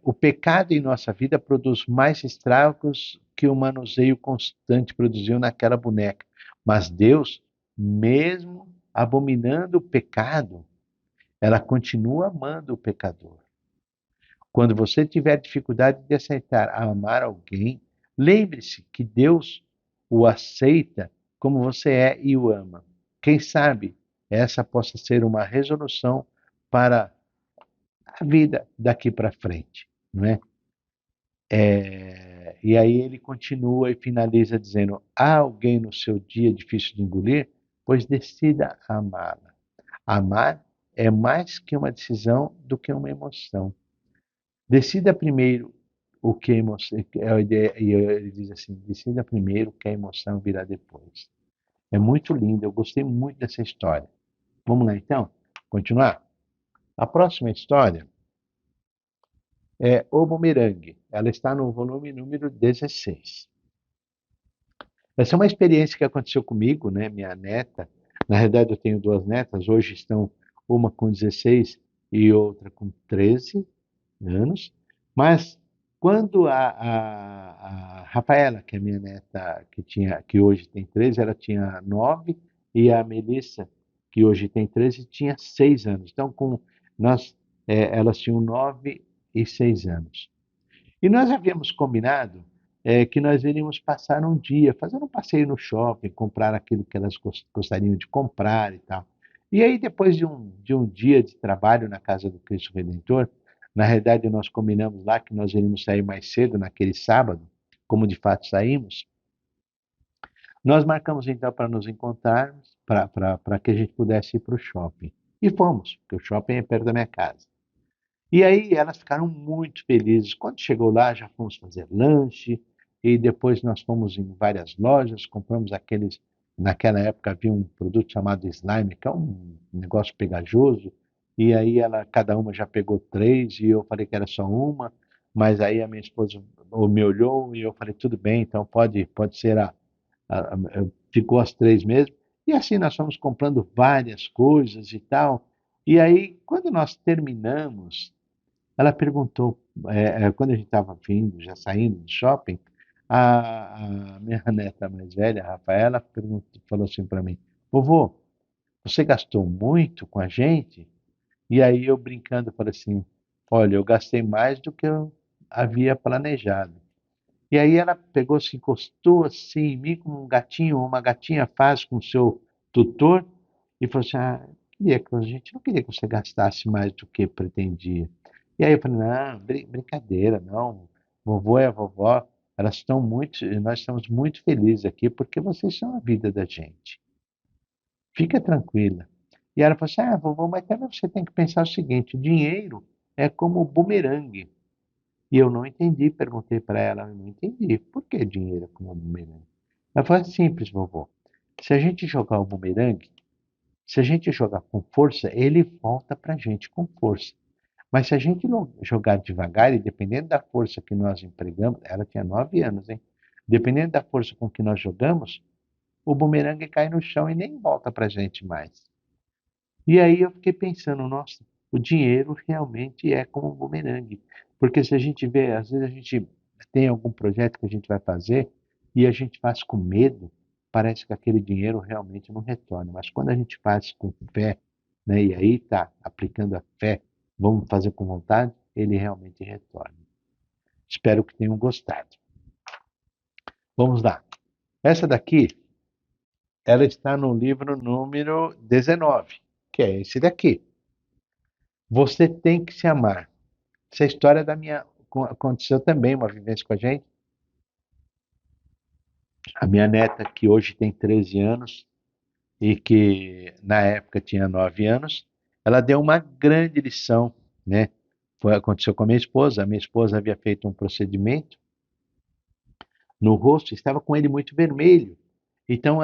O pecado em nossa vida produz mais estragos que o manuseio constante produziu naquela boneca. Mas Deus, mesmo abominando o pecado, ela continua amando o pecador. Quando você tiver dificuldade de aceitar amar alguém, lembre-se que Deus o aceita como você é e o ama. Quem sabe essa possa ser uma resolução para a vida daqui para frente, não é? E aí ele continua e finaliza dizendo: há alguém no seu dia difícil de engolir? Pois decida amá-la. Amar é mais que uma decisão do que uma emoção. Decida primeiro o que a emoção. E ele diz assim: decida primeiro que a emoção virá depois. É muito lindo, eu gostei muito dessa história. Vamos lá então? Continuar? A próxima história é O Bumerangue. Ela está no volume número 16. Essa é uma experiência que aconteceu comigo, né? Minha neta, na verdade eu tenho duas netas, hoje estão uma com 16 e outra com 13 anos, mas quando a Rafaela, que é minha neta, que hoje tem 13, ela tinha 9, e a Melissa, que hoje tem 13, tinha 6 anos. Então, nós, elas tinham 9 e 6 anos. E nós havíamos combinado que nós iríamos passar um dia, fazer um passeio no shopping, comprar aquilo que elas gostariam de comprar e tal. E aí, depois de um dia de trabalho na casa do Cristo Redentor, na realidade nós combinamos lá que nós iríamos sair mais cedo naquele sábado, como de fato saímos, nós marcamos então para nos encontrarmos, para que a gente pudesse ir para o shopping. E fomos, porque o shopping é perto da minha casa. E aí elas ficaram muito felizes. Quando chegou lá, já fomos fazer lanche, e depois nós fomos em várias lojas, compramos aqueles. Naquela época havia um produto chamado slime, que é um negócio pegajoso, e aí cada uma já pegou três, e eu falei que era só uma, mas aí a minha esposa me olhou e eu falei, tudo bem, então pode ser ficou as três mesmo. E assim nós fomos comprando várias coisas e tal. E aí, quando nós terminamos, ela perguntou, quando a gente estava vindo, já saindo do shopping, a minha neta mais velha, a Rafaela, falou assim para mim: vovô, você gastou muito com a gente? E aí eu brincando falei assim: olha, eu gastei mais do que eu havia planejado. E aí ela pegou, se encostou assim em mim, como um gatinho ou uma gatinha faz com o seu tutor, e falou assim: ah, a gente não queria que você gastasse mais do que pretendia. E aí eu falei: não, brincadeira, não. Vovô e a vovó, nós estamos muito felizes aqui porque vocês são a vida da gente. Fica tranquila. E ela falou assim: ah, vovô, mas também você tem que pensar o seguinte: o dinheiro é como o bumerangue. E eu não entendi, perguntei para ela, eu não entendi. Por que dinheiro como bumerangue? Ela falou: é simples, vovô. Se a gente jogar o bumerangue, se a gente jogar com força, ele volta para a gente com força. Mas se a gente não jogar devagar, e dependendo da força que nós empregamos, ela tinha 9 anos, hein? Dependendo da força com que nós jogamos, o bumerangue cai no chão e nem volta para a gente mais. E aí eu fiquei pensando, nossa, o dinheiro realmente é como um bumerangue. Porque se a gente vê, às vezes a gente tem algum projeto que a gente vai fazer e a gente faz com medo, parece que aquele dinheiro realmente não retorna. Mas quando a gente faz com fé, né, e aí está aplicando a fé, vamos fazer com vontade, ele realmente retorna. Espero que tenham gostado. Vamos lá. Essa daqui, ela está no livro número 19, que é esse daqui. Você tem que se amar. Essa história aconteceu também, uma vivência com a gente. A minha neta, que hoje tem 13 anos e que na época tinha 9 anos, ela deu uma grande lição, né? Aconteceu com a minha esposa havia feito um procedimento no rosto, estava com ele muito vermelho. Então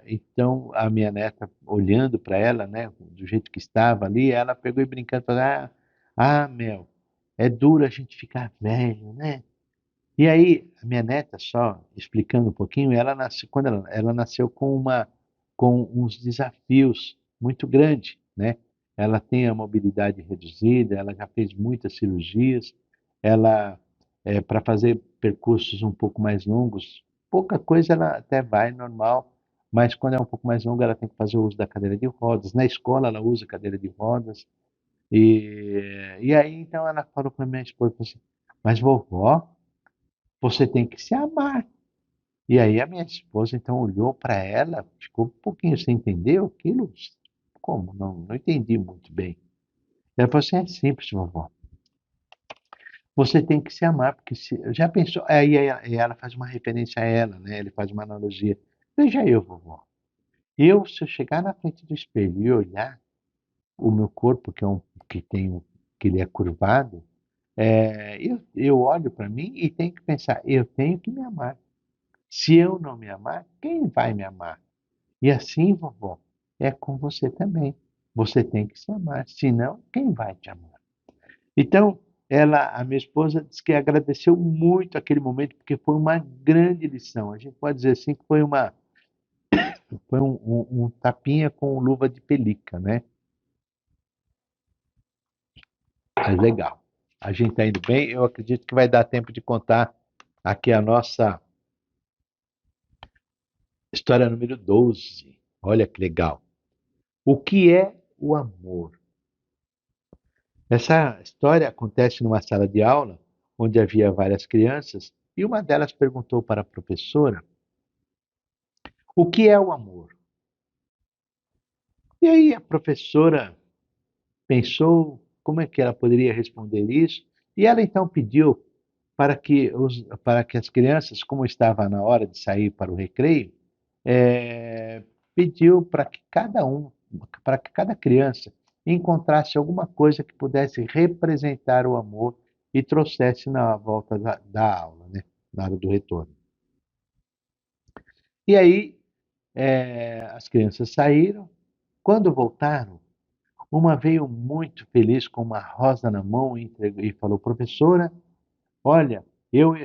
então a minha neta olhando para ela, né, do jeito que estava ali, ela pegou e brincando, falou: Mel, é duro a gente ficar velho, né? E aí, a minha neta, só explicando um pouquinho, quando ela nasceu com uns desafios muito grandes, né? Ela tem a mobilidade reduzida, ela já fez muitas cirurgias, ela, para fazer percursos um pouco mais longos, pouca coisa ela até vai normal, mas quando é um pouco mais longo, ela tem que fazer o uso da cadeira de rodas. Na escola, ela usa cadeira de rodas. E aí, então, ela falou para minha esposa, falou assim, mas vovó, você tem que se amar. E aí a minha esposa então olhou para ela, ficou um pouquinho sem entender aquilo. Como? Não entendi muito bem. Ela falou assim: é simples, vovó. Você tem que se amar, porque já pensou. Aí ela faz uma referência a ela, né? Ele faz uma analogia. Veja eu, vovó. Se eu chegar na frente do espelho e olhar, o meu corpo, que tem, que ele é curvado, eu olho para mim e tenho que pensar, eu tenho que me amar. Se eu não me amar, quem vai me amar? E assim, vovó, é com você também. Você tem que se amar, senão quem vai te amar? Então, a minha esposa disse que agradeceu muito aquele momento, porque foi uma grande lição. A gente pode dizer assim que foi um tapinha com luva de pelica, né? Mas legal. A gente está indo bem. Eu acredito que vai dar tempo de contar aqui a nossa história número 12. Olha que legal. O que é o amor? Essa história acontece numa sala de aula onde havia várias crianças e uma delas perguntou para a professora o que é o amor. E aí a professora pensou como é que ela poderia responder isso e ela então pediu para que as crianças, como estava na hora de sair para o recreio, pediu para que cada criança encontrasse alguma coisa que pudesse representar o amor e trouxesse na volta da aula, né? Na hora do retorno. E aí, as crianças saíram. Quando voltaram, uma veio muito feliz com uma rosa na mão e falou: professora, olha, eu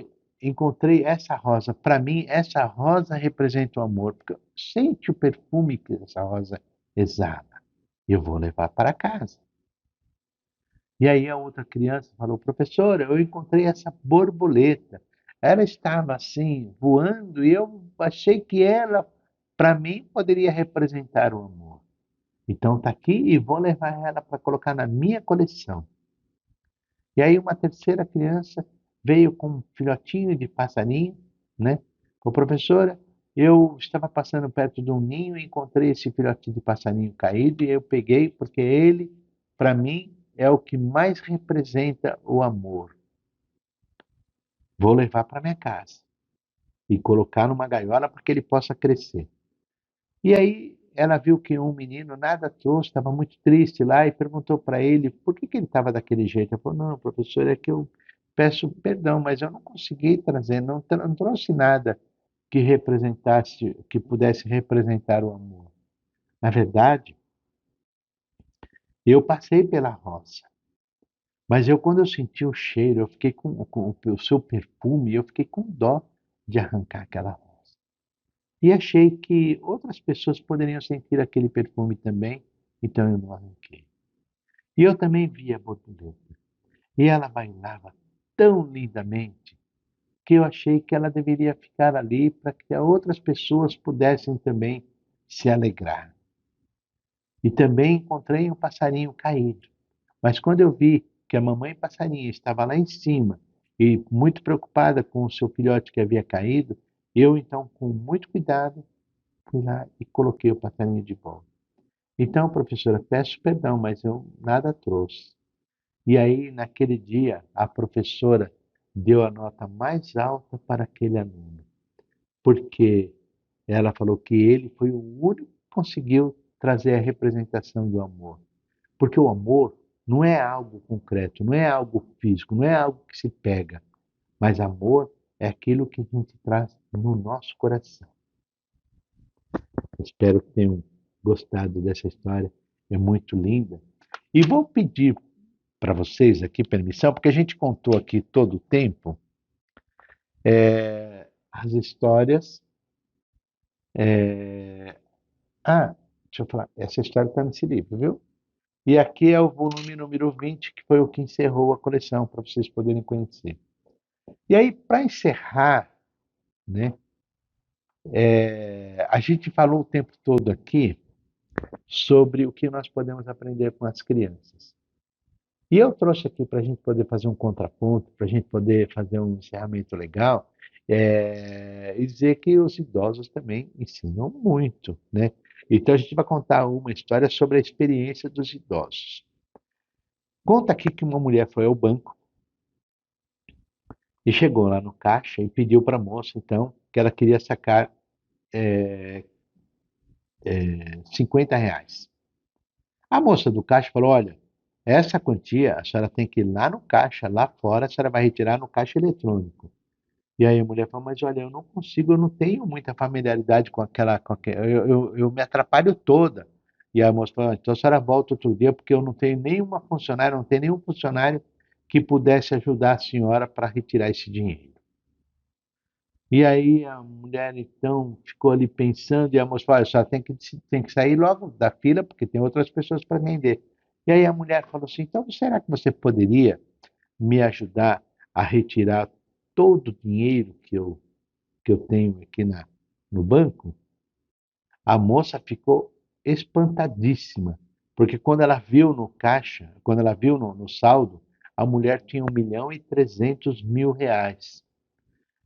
encontrei essa rosa. Para mim, essa rosa representa o amor, porque sente o perfume que essa rosa exala. Eu vou levar para casa. E aí a outra criança falou: professora, eu encontrei essa borboleta. Ela estava assim, voando, e eu achei que ela, para mim, poderia representar o amor. Então está aqui e vou levar ela para colocar na minha coleção. E aí uma terceira criança veio com um filhotinho de passarinho, né? O professora, eu estava passando perto de um ninho e encontrei esse filhotinho de passarinho caído e eu peguei porque ele, para mim, é o que mais representa o amor. Vou levar para minha casa e colocar numa gaiola para que ele possa crescer. E aí ela viu que um menino nada trouxe, estava muito triste lá e perguntou para ele por que ele estava daquele jeito. Ele falou: não, professor, é que eu peço perdão, mas eu não consegui trazer, não trouxe nada que representasse, que pudesse representar o amor. Na verdade, eu passei pela roça, mas quando eu senti o cheiro, eu fiquei com o seu perfume, eu fiquei com dó de arrancar aquela roça. E achei que outras pessoas poderiam sentir aquele perfume também, então eu não arranquei. E eu também vi a borboleta. E ela bailava tão lindamente que eu achei que ela deveria ficar ali para que outras pessoas pudessem também se alegrar. E também encontrei um passarinho caído. Mas quando eu vi que a mamãe passarinho estava lá em cima e muito preocupada com o seu filhote que havia caído, eu então, com muito cuidado, fui lá e coloquei o passarinho de volta. Então, professora, peço perdão, mas eu nada trouxe. E aí, naquele dia, a professora deu a nota mais alta para aquele aluno, porque ela falou que ele foi o único que conseguiu trazer a representação do amor. Porque o amor não é algo concreto, não é algo físico, não é algo que se pega, mas amor é aquilo que a gente traz no nosso coração. Espero que tenham gostado dessa história, é muito linda. E vou pedir para vocês aqui permissão, porque a gente contou aqui todo o tempo as histórias. é, Ah, deixa eu falar, essa história está nesse livro, viu? E aqui é o volume número 20, que foi o que encerrou a coleção, para vocês poderem conhecer. E aí, para encerrar, né, a gente falou o tempo todo aqui sobre o que nós podemos aprender com as crianças. E eu trouxe aqui para a gente poder fazer um contraponto, para a gente poder fazer um encerramento legal, e dizer que os idosos também ensinam muito, né? Então a gente vai contar uma história sobre a experiência dos idosos. Conta aqui que uma mulher foi ao banco e chegou lá no caixa e pediu para a moça, então, que ela queria sacar R$ 50. A moça do caixa falou: olha, essa quantia a senhora tem que ir lá no caixa, lá fora, a senhora vai retirar no caixa eletrônico. E aí a mulher falou: mas olha, eu não consigo, eu não tenho muita familiaridade eu me atrapalho toda. E a moça falou: então a senhora volta outro dia, porque eu não tenho nenhuma funcionária, não tenho nenhum funcionário que pudesse ajudar a senhora para retirar esse dinheiro. E aí a mulher então ficou ali pensando, e a moça falou: olha, a senhora tem que sair logo da fila, porque tem outras pessoas para atender. E aí a mulher falou assim: então será que você poderia me ajudar a retirar todo o dinheiro que eu tenho aqui no banco? A moça ficou espantadíssima, porque quando ela viu no caixa, quando ela viu no saldo, a mulher tinha 1.300.000 reais.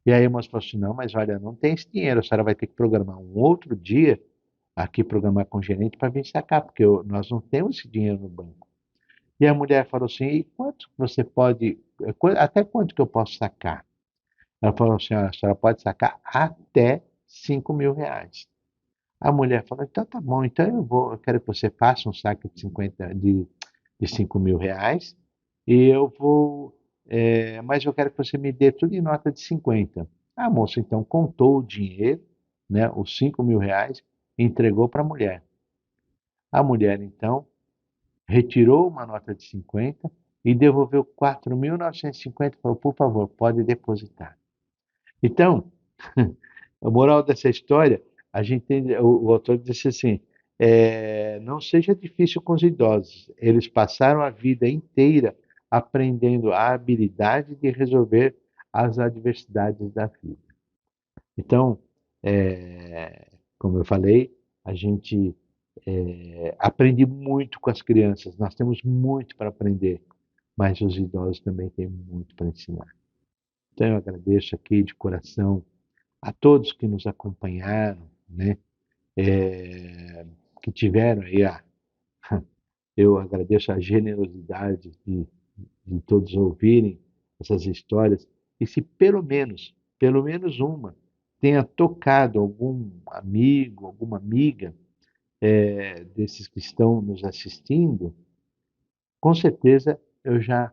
E aí a moça falou assim: não, mas olha, não tem esse dinheiro, a senhora vai ter que programar um outro dia aqui, programar com o gerente para vir sacar, porque nós não temos esse dinheiro no banco. E a mulher falou assim: e quanto você pode, até quanto que eu posso sacar? Ela falou assim: "Olha, a senhora pode sacar até 5.000 reais." A mulher falou: então tá bom, então eu quero que você faça um saque de 5.000 reais e eu vou, mas eu quero que você me dê tudo em nota de 50. A moça então contou o dinheiro, né, os 5.000 reais, e entregou para a mulher. A mulher então retirou uma nota de 50 e devolveu 4.950 e falou: por favor, pode depositar. Então, a moral dessa história, a gente tem, o autor disse assim: não seja difícil com os idosos, eles passaram a vida inteira aprendendo a habilidade de resolver as adversidades da vida. Então, como eu falei, a gente aprende muito com as crianças, nós temos muito para aprender, mas os idosos também têm muito para ensinar. Então, eu agradeço aqui de coração a todos que nos acompanharam, né? Que tiveram aí eu agradeço a generosidade de todos ouvirem essas histórias e se pelo menos uma, tenha tocado algum amigo, alguma amiga desses que estão nos assistindo, com certeza eu já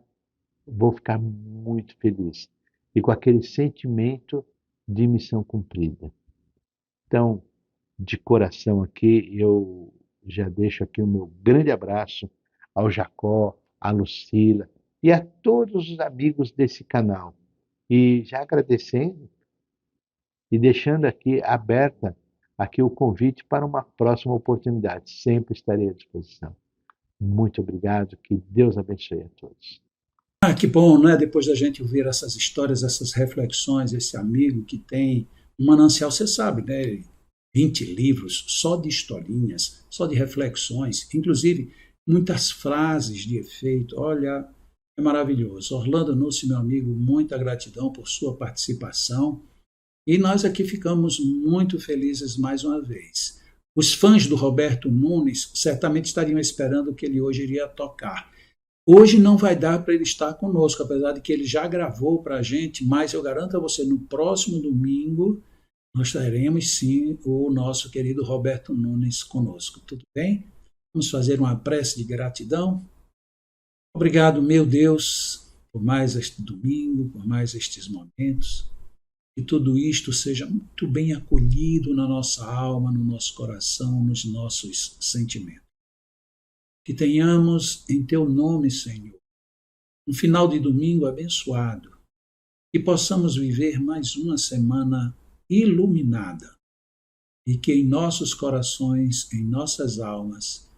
vou ficar muito feliz e com aquele sentimento de missão cumprida. Então, de coração aqui, eu já deixo aqui o meu grande abraço ao Jacó, à Lucila e a todos os amigos desse canal. E já agradecendo e deixando aqui aberta aqui o convite para uma próxima oportunidade. Sempre estarei à disposição. Muito obrigado, que Deus abençoe a todos. Ah, que bom, né? Depois da gente ouvir essas histórias, essas reflexões, esse amigo que tem um manancial, você sabe, né? 20 livros só de historinhas, só de reflexões, inclusive muitas frases de efeito. Olha, é maravilhoso. Orlando Nucci, meu amigo, muita gratidão por sua participação. E nós aqui ficamos muito felizes mais uma vez. Os fãs do Roberto Nunes certamente estariam esperando que ele hoje iria tocar. Hoje não vai dar para ele estar conosco, apesar de que ele já gravou para a gente, mas eu garanto a você, no próximo domingo, nós teremos sim o nosso querido Roberto Nunes conosco. Tudo bem? Vamos fazer uma prece de gratidão. Obrigado, meu Deus, por mais este domingo, por mais estes momentos. Que tudo isto seja muito bem acolhido na nossa alma, no nosso coração, nos nossos sentimentos. Que tenhamos em Teu nome, Senhor, um final de domingo abençoado. Que possamos viver mais uma semana iluminada e que em nossos corações, em nossas almas,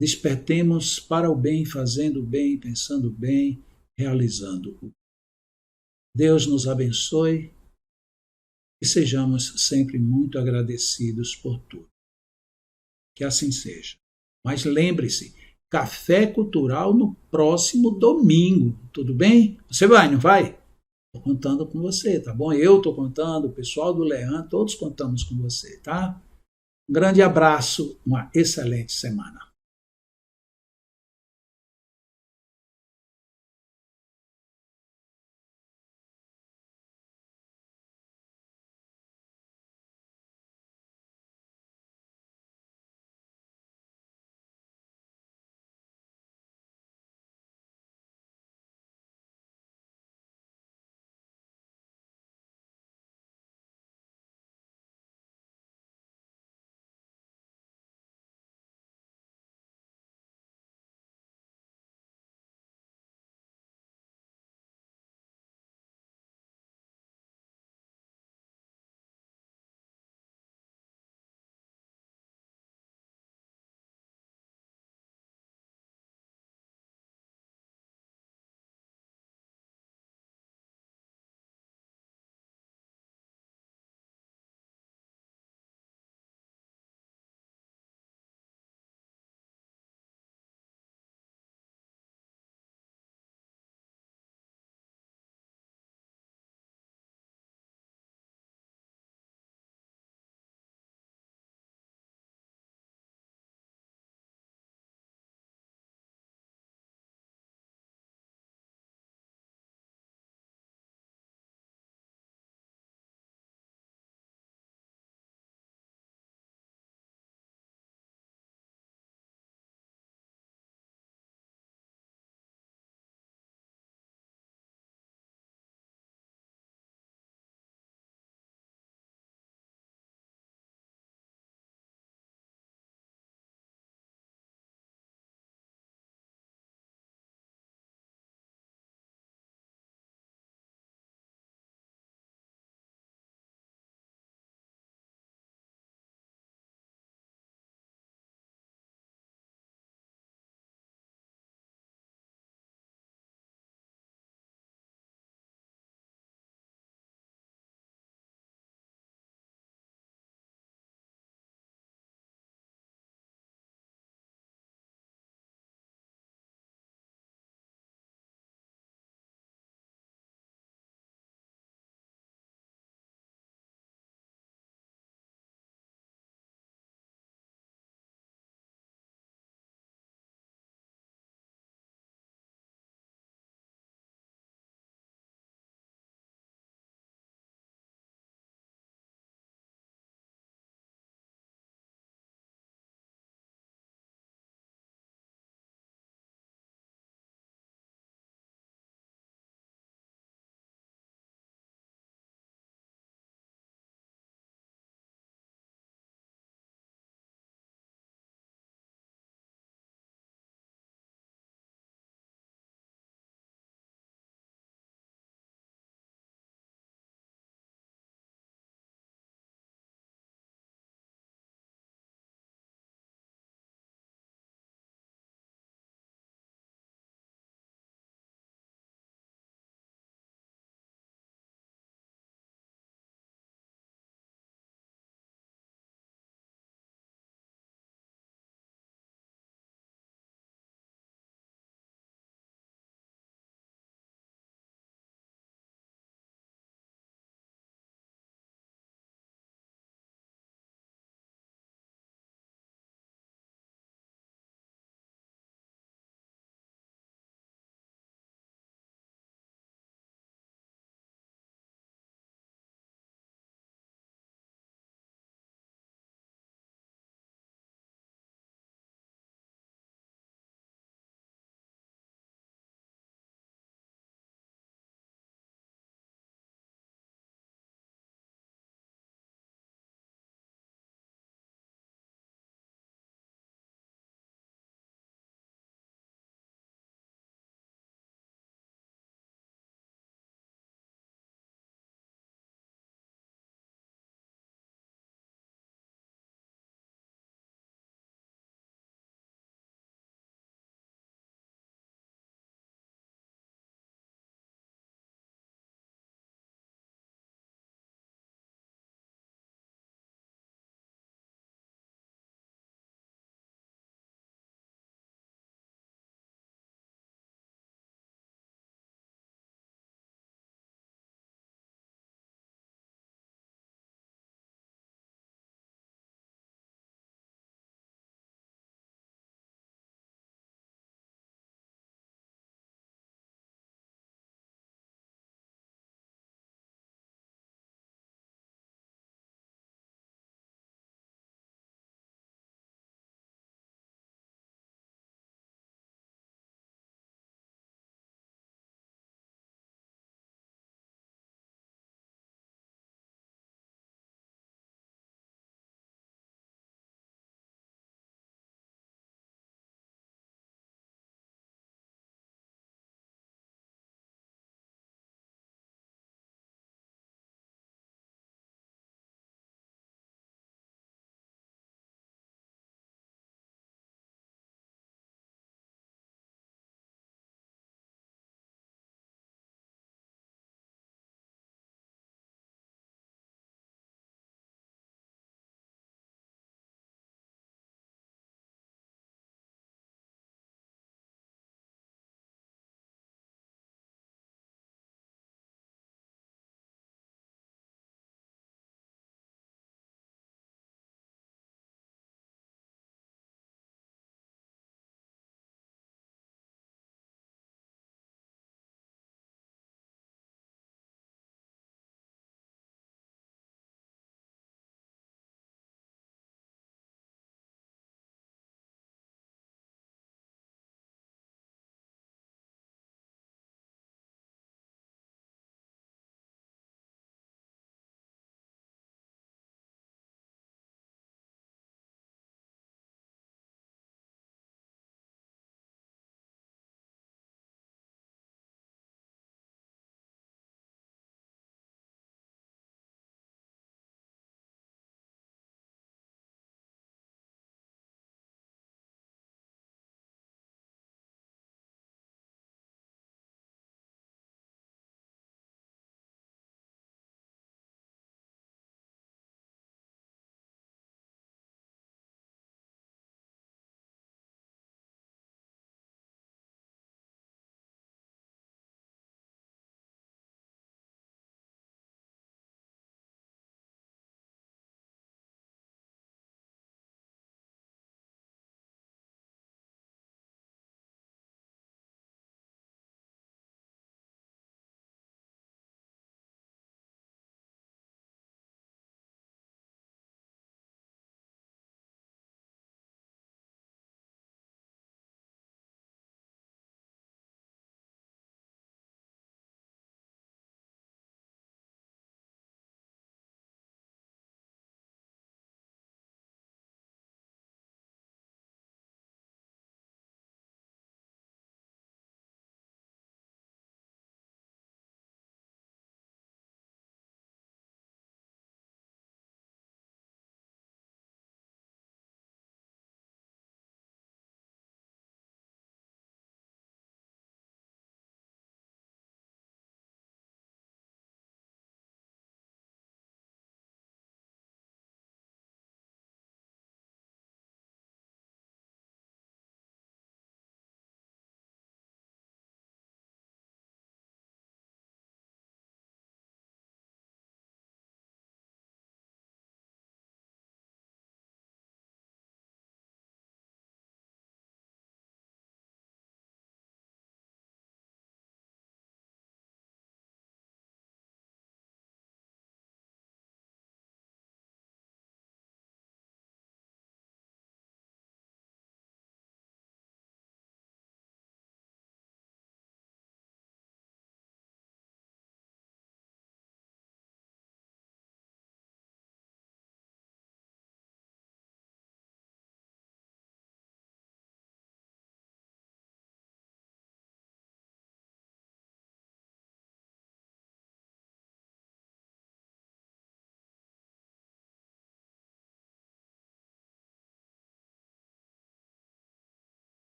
despertemos para o bem, fazendo o bem, pensando o bem, realizando o bem. Deus nos abençoe e sejamos sempre muito agradecidos por tudo. Que assim seja. Mas lembre-se, Café Cultural no próximo domingo, tudo bem? Você vai, não vai? Estou contando com você, tá bom? Eu estou contando, o pessoal do Leandro, todos contamos com você, tá? Um grande abraço, uma excelente semana.